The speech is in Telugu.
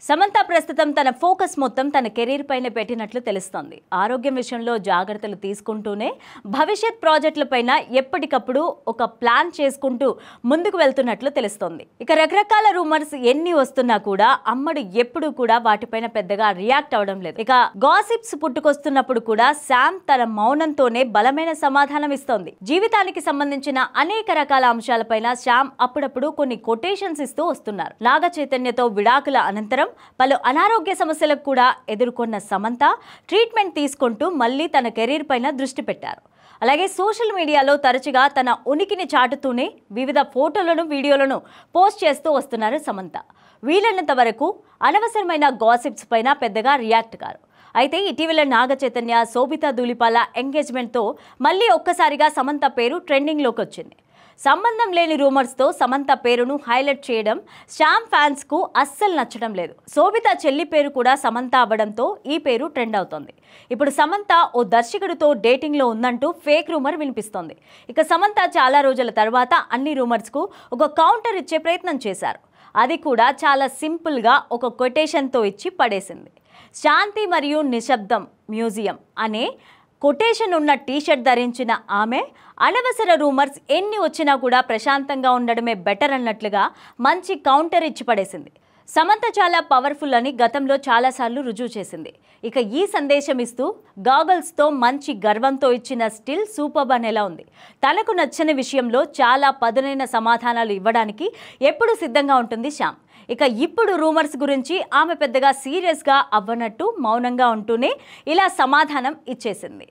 సమంత ప్రస్తుతం తన ఫోకస్ మొత్తం తన కెరీర్ పైన పెట్టినట్లు తెలుస్తోంది. ఆరోగ్యం విషయంలో జాగ్రత్తలు తీసుకుంటూనే భవిష్యత్ ప్రాజెక్టులపైన ఎప్పటికప్పుడు ఒక ప్లాన్ చేసుకుంటూ ముందుకు వెళ్తున్నట్లు తెలుస్తోంది. ఇక రకరకాల రూమర్స్ ఎన్ని వస్తున్నా కూడా అమ్మడు ఎప్పుడూ కూడా వాటిపైన పెద్దగా రియాక్ట్ అవడం లేదు. ఇక గాసిప్స్ పుట్టుకొస్తున్నప్పుడు కూడా శామ్ తన మౌనంతోనే బలమైన సమాధానం ఇస్తోంది. జీవితానికి సంబంధించిన అనేక రకాల అంశాలపైన శామ్ అప్పుడప్పుడు కొన్ని కొటేషన్స్ ఇస్తూ వస్తున్నారు. నాగ చైతన్యతో విడాకుల అనంతరం పలు అనారోగ్య సమస్యలకు కూడా ఎదుర్కొన్న సమంత ట్రీట్మెంట్ తీసుకుంటూ మళ్ళీ తన కెరీర్ పైన దృష్టి పెట్టారు. అలాగే సోషల్ మీడియాలో తరచుగా తన ఉనికిని చాటుతూనే వివిధ ఫోటోలను వీడియోలను పోస్ట్ చేస్తూ వస్తున్నారు సమంత. వీలైనంత వరకు అనవసరమైన గాసిప్స్ పైన పెద్దగా రియాక్ట్ కారు. అయితే ఇటీవల నాగ చైతన్య శోభితా ధూళిపాల ఎంగేజ్మెంట్తో మళ్ళీ ఒక్కసారిగా సమంత పేరు ట్రెండింగ్లోకి వచ్చింది. సంబంధం లేని రూమర్స్తో సమంత పేరును హైలైట్ చేయడం శామ్ ఫ్యాన్స్కు అస్సలు నచ్చడం లేదు. శోభిత చెల్లి పేరు కూడా సమంత అవ్వడంతో ఈ పేరు ట్రెండ్ అవుతోంది. ఇప్పుడు సమంత ఓ దర్శకుడితో డేటింగ్లో ఉందంటూ ఫేక్ రూమర్ వినిపిస్తోంది. ఇక సమంత చాలా రోజుల తర్వాత అన్ని రూమర్స్కు ఒక కౌంటర్ ఇచ్చే ప్రయత్నం చేశారు. అది కూడా చాలా సింపుల్గా ఒక కొటేషన్తో ఇచ్చి పడేసింది. శాంతి మరియు నిశ్శబ్దం మ్యూజియం అనే కొటేషన్ ఉన్న టీషర్ట్ ధరించిన ఆమె అనవసర రూమర్స్ ఎన్ని వచ్చినా కూడా ప్రశాంతంగా ఉండడమే బెటర్ అన్నట్లుగా మంచి కౌంటర్ ఇచ్చి పడేసింది. సమంత చాలా పవర్ఫుల్ అని గతంలో చాలాసార్లు రుజువు చేసింది. ఇక ఈ సందేశం ఇస్తూ గాగల్స్తో మంచి గర్వంతో ఇచ్చిన స్టిల్ సూపర్బ్ అనేలా ఉంది. తనకు నచ్చని విషయంలో చాలా పదునైన సమాధానాలు ఇవ్వడానికి ఎప్పుడూ సిద్ధంగా ఉంటుంది శామ్. ఇక ఇప్పుడు రూమర్స్ గురించి ఆమె పెద్దగా సీరియస్గా అవ్వనట్టు మౌనంగా ఉంటూనే ఇలా సమాధానం ఇచ్చేసింది.